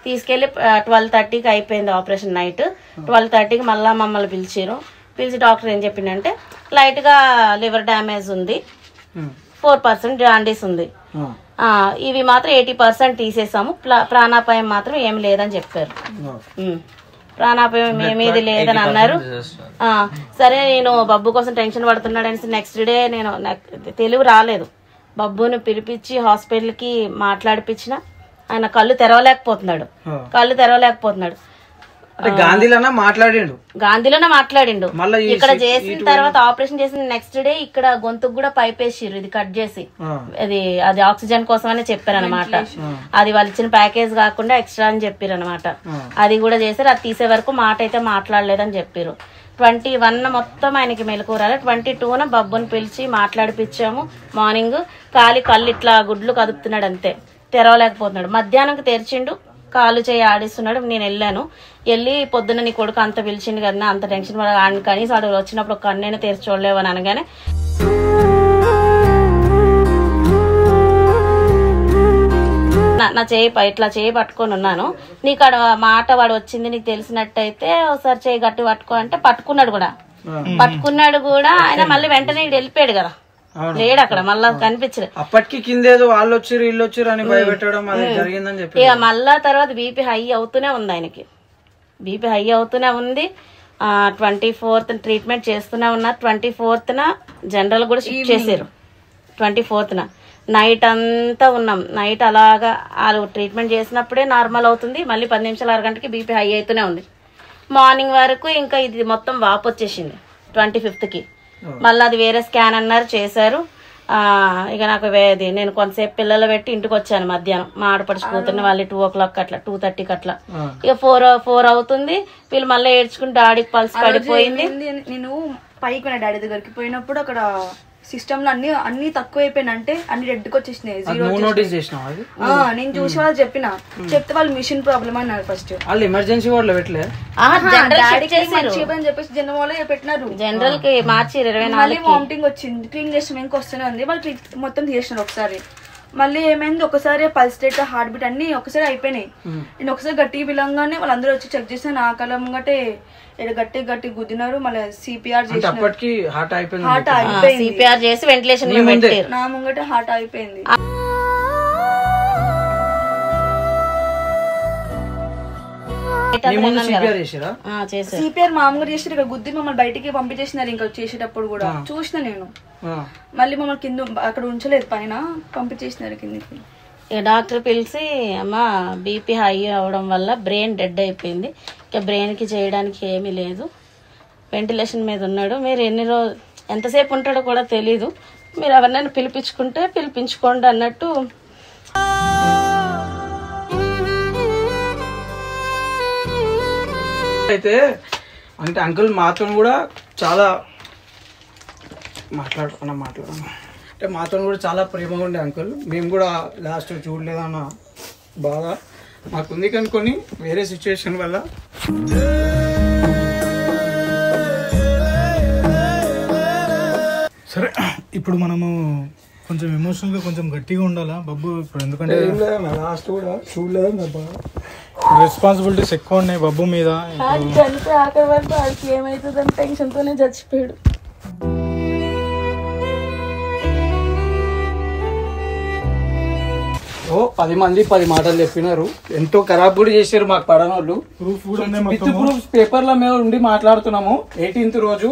తీసుకెళ్లి 12:30కి అయిపోయింది ఆపరేషన్. నైట్ 12:30కి మళ్ళా మమ్మల్ని పిలిచి డాక్టర్ ఏం చెప్పిండంటే లైట్ గా లివర్ డ్యామేజ్ ఉంది, 4% జాండీస్ ఉంది, ఇవి మాత్రం 80% తీసేసాము, ప్రాణాపాయం మాత్రం ఏమి లేదని చెప్పారు. ప్రాణాపాయం ఏమేది లేదని అన్నారు. సరే నేను బబ్బు కోసం టెన్షన్ పడుతున్నాడని నెక్స్ట్ డే నేను తెలివి రాలేదు, బబ్బుని పిలిపించి హాస్పిటల్కి మాట్లాడిపించిన. ఆయన కళ్ళు తెరవలేకపోతున్నాడు. గాంధీలోనే మాట్లాడిండు. ఇక్కడ చేసిన తర్వాత ఆపరేషన్ చేసిన నెక్స్ట్ డే ఇక్కడ గొంతుకు కూడా పైప్ వేసిర్రు, ఇది కట్ చేసి, అది ఆక్సిజన్ కోసమనే చెప్పారు అనమాట. అది వాళ్ళు ఇచ్చిన ప్యాకేజ్ కాకుండా ఎక్స్ట్రా అని చెప్పారు అనమాట. అది కూడా చేశారు. అది తీసే వరకు మాట అయితే మాట్లాడలేదని చెప్పారు. 21 మొత్తం ఆయనకి మెలకు రాలి. 22న బబ్బుని పిలిచి మాట్లాడిపించాము. మార్నింగ్ కళ్ళు ఇట్లా గుడ్లు కదుపుతున్నాడు, అంతే, తెరవలేకపోతున్నాడు. మధ్యాహ్నంకి తెరిచిండు, కాలు చేయి ఆడిస్తున్నాడు. నేను వెళ్ళి పొద్దున్న నీ కొడుకు అంత పిలిచిండు కదా, అంత టెన్షన్ పడ కనీసం వాడు వచ్చినప్పుడు ఒక కన్నైనా తెరిచి చూడలేవు అని అనగానే నా ఇట్లా చేయి పట్టుకొని ఉన్నాను, నీకు అక్కడ మాట వాడు వచ్చింది నీకు తెలిసినట్టయితే ఒకసారి చేయి గట్టి పట్టుకో అంటే పట్టుకున్నాడు కూడా. ఆయన మళ్ళీ వెంటనే వెళ్ళిపోయాడు కదా, లేడు అక్కడ, మళ్ళా కనిపించలేదు. అప్పటికి కిందేదో వాళ్ళు వచ్చారు వీళ్ళు వచ్చారు అని భయపెట్టడం జరిగిందని చెప్పి ఇక మళ్ళా తర్వాత బీపీ హై అవుతూనే ఉంది. ఆయనకి బీపీ హై అవుతూనే ఉంది. 24th ట్రీట్మెంట్ చేస్తూనే ఉన్నారు. 24th జనరల్ కూడా షిఫ్ట్ చేశారు. 24th నైట్ అంతా ఉన్నాం. నైట్ అలాగా వాళ్ళు ట్రీట్మెంట్ చేసినప్పుడే నార్మల్ అవుతుంది, మళ్ళీ 10 నిమిషాలు 6 గంటకి బీపీ హై అవుతూనే ఉంది. మార్నింగ్ వరకు ఇంకా ఇది మొత్తం వాపు వచ్చేసింది. 25th మళ్ళీ అది వేరే స్కాన్ అన్నారు, చేశారు. ఇక నాకు నేను కొంతసేపు పిల్లలు పెట్టి ఇంటికి వచ్చాను మధ్యాహ్నం. మా ఆడపడిచిపోతున్న వాళ్ళు 2 o'clock అట్లా 2:30కి అట్లా. ఇక 4 అవుతుంది. వీళ్ళు మళ్ళీ ఏడ్చుకుని డాడీకి పల్స్ పడిపోయింది. నేను పైకి పోయిన డాడీ దగ్గరికి పోయినప్పుడు అక్కడ సిస్టమ్ లో అన్ని తక్కువ అయిపోయినాయి, అంటే అన్ని రెడ్కి వచ్చేసినాయి. నేను చూసి వాళ్ళు చెప్తే వాళ్ళు మిషన్ ప్రాబ్లమ్ అన్నారు. ఫస్ట్ వాళ్ళు ఎమర్జెన్సీ వార్డ్ లో పెట్టలేదు, చెప్పేసి జనరల్ వాళ్ళు పెట్టినారు. జనరల్ కి మార్చి 24 వామిటింగ్ వచ్చింది. క్లీన్ చేసిన ఇంకా వస్తూనే ఉంది. వాళ్ళు మొత్తం తీసినారు ఒకసారి. మళ్ళీ ఏమైంది, ఒకసారి పల్స్ రేట్, హార్ట్ బీట్ అన్ని ఒకసారి అయిపోయినాయి. నేను ఒకసారి గట్టిగా పిలంగానే వాళ్ళందరూ వచ్చి చెక్ చేస్తే నా కళ్ళ ముంగటే గట్టి గుద్దినారు. మళ్ళీ సిపిఆర్ చేసి హార్ట్ వెంటిలేషన్ నా ముంగటే హార్ట్ అయిపోయింది. సిపిఆర్ మామూలుగా చేసి ఇక్కడ గుద్ది మమ్మల్ని బయటికి పంపించేసినారు. ఇంకా చేసేటప్పుడు కూడా చూసిన నేను. మళ్ళీ మమ్మల్ని కింద అక్కడ ఉంచలేదు, పైన పంపించేసినారు కిందకి. ఇక డాక్టర్ పిలిచి అమ్మ బీపీ హై అవడం వల్ల బ్రెయిన్ డెడ్ అయిపోయింది, ఇక బ్రెయిన్కి చేయడానికి ఏమీ లేదు, వెంటిలేషన్ మీద ఉన్నాడు, మీరు ఎంతసేపు ఉంటాడో కూడా తెలీదు, మీరు ఎవరినైనా పిలిపించుకోండి అన్నట్టు. అయితే అంటే అంకుల్ మాతో కూడా చాలా మాట్లాడుకున్నాం అంటే మాతో కూడా చాలా ప్రేమగా ఉండే అంకుల్. మేము కూడా లాస్ట్ చూడలేదన్న బాగా మాకుంది కనుకొని వేరే సిచ్యువేషన్ వల్ల సరే. ఇప్పుడు మనము కొంచెం ఎమోషనల్గా కొంచెం గట్టిగా ఉండాలా బబ్బు ఇప్పుడు, ఎందుకంటే లాస్ట్ కూడా చూడలేదు, రెస్పాన్సిబిలిటీస్ ఎక్కువ ఉన్నాయి బబ్బు మీద. ఆఖరి వరకు వాడికి ఏమవుతుందని టెన్షన్తోనే చచ్చిపోయాడు. ఓ 10 మంది 10 మాటలు చెప్పినారు, ఎంతో ఖరాబ్ కూడా చేశారు మాకు పడనోళ్ళు. ప్రూఫ్ కూడా విత్ ప్రూఫ్ పేపర్ల మీద ఉండి మాట్లాడుతున్నాము. 18th రోజు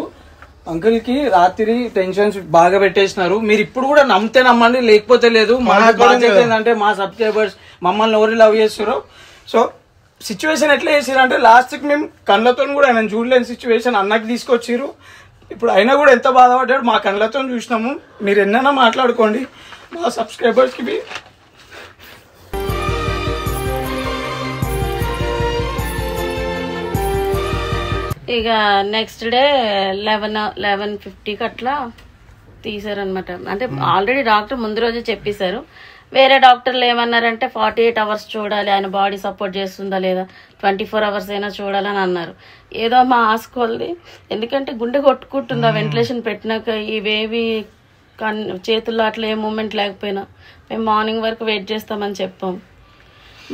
అంకుల్ కి రాత్రి టెన్షన్స్ బాగా పెట్టేసినారు. మీరు ఇప్పుడు కూడా నమ్మితే నమ్మండి, లేకపోతే లేదు. మా బాధ్యత ఏంటంటే మా సబ్స్క్రైబర్స్ మమ్మల్ని ఎవరు లవ్ చేస్తారో. సో సిచ్యువేషన్ ఎట్లా చేసారు అంటే లాస్ట్ కి మేము కళ్ళతో కూడా ఆయన చూడలేని సిచ్యువేషన్ అన్నకి తీసుకొచ్చిర్రు. ఇప్పుడు అయినా కూడా ఎంత బాధపడ్డాడు మా కళ్ళతో చూసినాము. మీరు ఎన్నైనా మాట్లాడుకోండి, మా సబ్స్క్రైబర్స్ కి ఇక నెక్స్ట్ డే 11:50కి అట్లా తీసారనమాట. అంటే ఆల్రెడీ డాక్టర్ ముందు రోజే చెప్పేశారు. వేరే డాక్టర్లు ఏమన్నారంటే 48 hours చూడాలి, ఆయన బాడీ సపోర్ట్ చేస్తుందా లేదా, 24 hours అయినా చూడాలని అన్నారు. ఏదో మా ఆస్కోల్ది, ఎందుకంటే గుండె కొట్టుకుంటుంది ఆ వెంటిలేషన్ పెట్టినాక. ఇవేవి చేతుల్లో అట్లా ఏ మూమెంట్ లేకపోయినా మేము మార్నింగ్ వరకు వెయిట్ చేస్తామని చెప్పాం.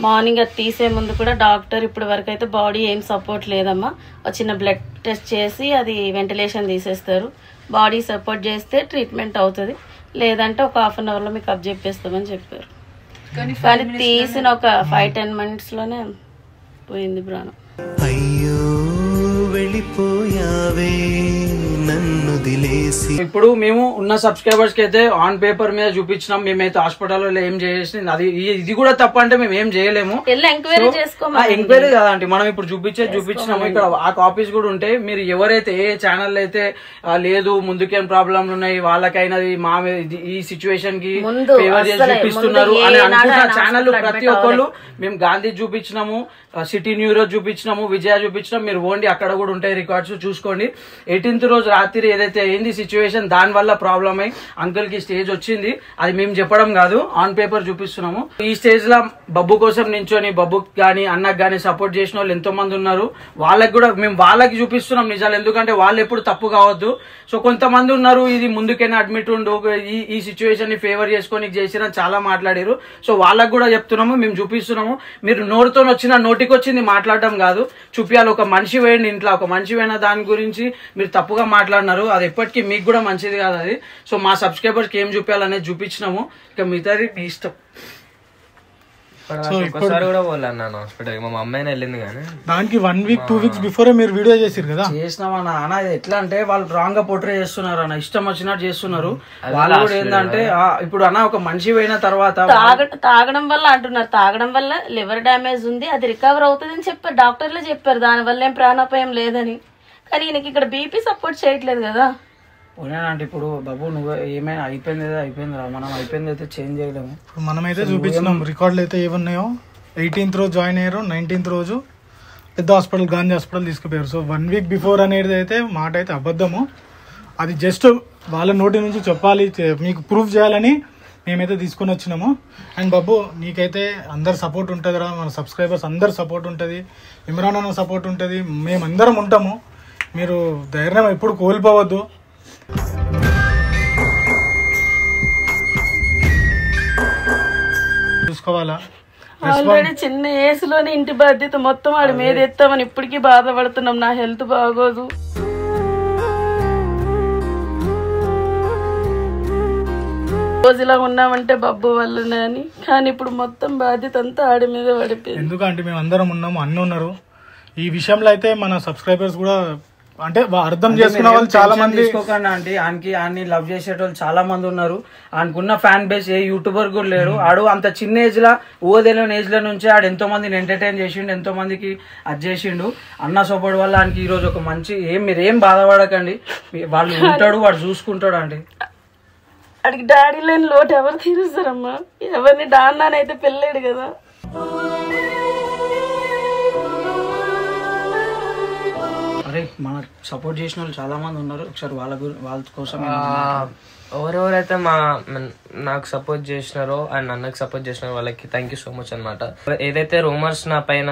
మార్నింగ్ అది తీసే ముందు కూడా డాక్టర్ ఇప్పటి వరకు అయితే బాడీ ఏం సపోర్ట్ లేదమ్మా, చిన్న బ్లడ్ టెస్ట్ చేసి అది వెంటిలేషన్ తీసేస్తారు, బాడీ సపోర్ట్ చేస్తే ట్రీట్మెంట్ అవుతుంది, లేదంటే ఒక 1/2 hourలో మీకు అప్ చెప్పేస్తామని చెప్పారు. కానీ తీసిన ఒక 5-10 minutesలోనే పోయింది ప్రాణం. అయ్యో వెళ్ళిపోయావే నన్ను దిలేసి. ఇప్పుడు మేము ఉన్న సబ్స్క్రైబర్స్ కి అయితే ఆన్ పేపర్ మీద చూపించినాం. మేమైతే హాస్పిటల్లో ఏం చేసేసి అది ఇది కూడా తప్ప అంటే మేము ఏం చేయలేము. ఎంక్వైరీ కదండి, మనం ఇప్పుడు చూపించినాము. ఇక్కడ ఆ కాపీస్ కూడా ఉంటాయి. మీరు ఎవరైతే ఏ ఛానల్ అయితే లేదు ముందుకేం ప్రాబ్లంలు ఉన్నాయి వాళ్ళకైనది మా ఈ సిచ్యువేషన్ కి ఫేవర్ చేసి చూపిస్తున్నారు అని అనుకుంటున్న ఛానల్ ప్రతి ఒక్కళ్ళు మేము గాంధీ చూపించినాము, సిటీ న్యూరో చూపించినాము, విజయ చూపించినాం. మీరు ఓన్లీ అక్కడ కూడా ఉంటాయి రికార్డ్స్, చూసుకోండి. 18th రోజు రాత్రి ఏదైతే అయింది సిచ్యువేషన్, దాని వల్ల ప్రాబ్లం అయి అంకుల్ కి స్టేజ్ వచ్చింది. అది మేము చెప్పడం కాదు, ఆన్ పేపర్ చూపిస్తున్నాము. ఈ స్టేజ్ లో బబ్బు కోసం నించొని బబ్బుకి గానీ అన్నకు గానీ సపోర్ట్ చేసిన వాళ్ళు ఎంతో మంది ఉన్నారు. వాళ్ళకి కూడా మేము వాళ్ళకి చూపిస్తున్నాం నిజాలు, ఎందుకంటే వాళ్ళు ఎప్పుడు తప్పు కావద్దు. సో కొంతమంది ఉన్నారు ఇది ముందుకైనా అడ్మిట్ ఉండు, ఈ సిచ్యువేషన్ ని ఫేవర్ చేసుకొని చేసిన చాలా మాట్లాడారు. సో వాళ్ళకి కూడా చెప్తున్నాము, మేము చూపిస్తున్నాము. మీరు నోటితో వచ్చిన నోటికి వచ్చింది మాట్లాడడం కాదు, చూపించాలి. ఒక మనిషి వేయండి ఇంట్లో, ఒక మనిషి వేయిన దాని గురించి మీరు తప్పుగా మాట్లాడినారు, అది ఎప్పటికీ మీకు కూడా మంచిది కాదు అది. సో మా సబ్స్క్రైబర్స్కి ఏం చూపించాలనేది చూపించినాము, ఇక మిగతాది మీ ఇష్టం. ఒకసారి కూడా పోలేను హాస్పిటల్, మా అమ్మాయిని వెళ్ళింది కానీ దానికి 1 week 2 weeks బిఫోర్ మీరు వీడియో చేసారు కదా. చేసినామన్నా అన్న, ఎట్లా అంటే వాళ్ళు రాంగ్ గా పోర్ట్రే చేస్తున్నారు అన్న, ఇష్టం వచ్చినట్టు చేస్తున్నారు. వాళ్ళు కూడా ఏంటంటే ఇప్పుడు అన్న ఒక మనిషి పోయిన తర్వాత తాగడం వల్ల అంటున్నారు, తాగడం వల్ల లివర్ డ్యామేజ్ ఉంది, అది రికవర్ అవుతుంది అని చెప్పారు డాక్టర్లే చెప్పారు, దాని వల్ల ఏం ప్రాణాపాయం లేదని. కానీ ఈయనకి ఇక్కడ బీపీ సపోర్ట్ చేయట్లేదు కదా. అంటే ఇప్పుడు బాబు నువ్వు ఏమైనా అయిపోయింది అయిపోయిందిరా, మనం అయిపోయింది అయితే చేంజ్ చేయలేము. ఇప్పుడు మనమైతే చూపించినాం రికార్డులు అయితే ఏమున్నాయో. 18th రోజు జాయిన్ అయ్యారు, 19th రోజు పెద్ద హాస్పిటల్ గాంధీ హాస్పిటల్ తీసుకుపోయారు. సో 1 week బిఫోర్ అనేది అయితే మాట అయితే అబద్ధము. అది జస్ట్ వాళ్ళ నోటి నుంచి చెప్పాలి, మీకు ప్రూఫ్ చేయాలని మేమైతే తీసుకొని వచ్చినాము. అండ్ బాబు నీకైతే అందరు సపోర్ట్ ఉంటుందిరా, మన సబ్స్క్రైబర్స్ అందరు సపోర్ట్ ఉంటుంది, ఇమ్రాన్ అన్న సపోర్ట్ ఉంటుంది, మేమందరం ఉంటాము. మీరు ధైర్యం ఎప్పుడు కోల్పోవద్దు. చూసుకోవాలా, ఆల్రెడీ చిన్న ఏసులోనే ఇంటి బాధ్యత మొత్తం ఆడి మీద ఎత్తామని ఇప్పటికీ బాధపడుతున్నాం. నా హెల్త్ బాగోదు. రోజు ఇలా ఉన్నామంటే బబ్బు వల్లనే అని, కానీ ఇప్పుడు మొత్తం బాధ్యత అంతా ఆడి మీద పడిపోయింది. ఎందుకంటే మేము అందరం ఉన్నాము, అన్నీ ఉన్నారు. ఈ విషయంలో అయితే మన సబ్స్క్రైబర్స్ కూడా అంటే అర్థం చేసుకున్న వాళ్ళు చాలా మంది తీసుకోకండి ఆంటీ. ఆయన్ని లవ్ చేసేటోళ్ళు చాలా మంది ఉన్నారు. ఆయనకున్న ఫ్యాన్ బేస్ ఏ యూట్యూబర్ కూడా లేరు. ఆడు అంత చిన్న ఏజ్ లా ఊహదెలియని ఏజ్ లో నుంచి ఆడు ఎంతో మందిని ఎంటర్టైన్ చేసిండు, ఎంతో మందికి అది చేసిండు. అన్న సపోర్ట్ వల్ల ఆయనకి ఈ రోజు ఒక మంచి మీరేం బాధపడకండి, వాళ్ళు ఉంటాడు, వాడు చూసుకుంటాడు అండి. అడిగి డాడీ లేని లోటు ఎవరు తీరుస్తారమ్మా, ఎవరిని డాన్నానైతే పెళ్ళాడు కదా. అరే మనకు సపోర్ట్ చేసిన వాళ్ళు చాలా మంది ఉన్నారు, ఒకసారి వాళ్ళ కోసం ఎవరెవరైతే నాకు సపోర్ట్ చేసినారో అండ్ అన్నకు సపోర్ట్ చేసినారో వాళ్ళకి థ్యాంక్ యూ సో మచ్ అనమాట. ఏదైతే రూమర్స్ నా పైన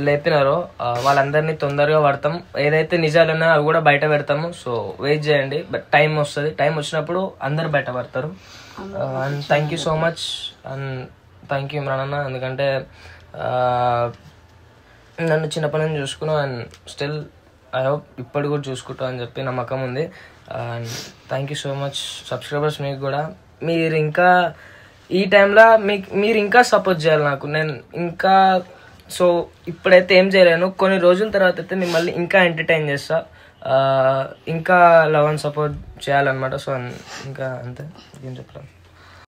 లేపినారో వాళ్ళందరినీ తొందరగా పడతాం, ఏదైతే నిజాలు ఉన్నాయో అవి కూడా బయట పెడతాము. సో వెయిట్ చేయండి, బట్ టైం వస్తుంది, టైం వచ్చినప్పుడు అందరు బయట పడతారు. And thank you so much and thank you Imran అన్న, ఎందుకంటే నన్ను చిన్నప్పటి నుంచి చూసుకున్నావు అండ్ స్టిల్ ఐ హోప్ ఇప్పటి కూడా చూసుకుంటావు అని చెప్పి నమ్మకం ఉంది. And thank you so much subscribers, మీకు కూడా మీరు ఇంకా ఈ టైంలో మీరు ఇంకా సపోర్ట్ చేయాలి నాకు. నేను ఇంకా సో ఇప్పుడైతే ఏం చేయలేను, కొన్ని రోజుల తర్వాత అయితే మిమ్మల్ని ఇంకా ఎంటర్టైన్ చేస్తా. ఇంకా లవ్ అండ్ సపోర్ట్ చేయాలన్నమాట. సో ఇంకా అంతే, ఏం చెప్పలేం.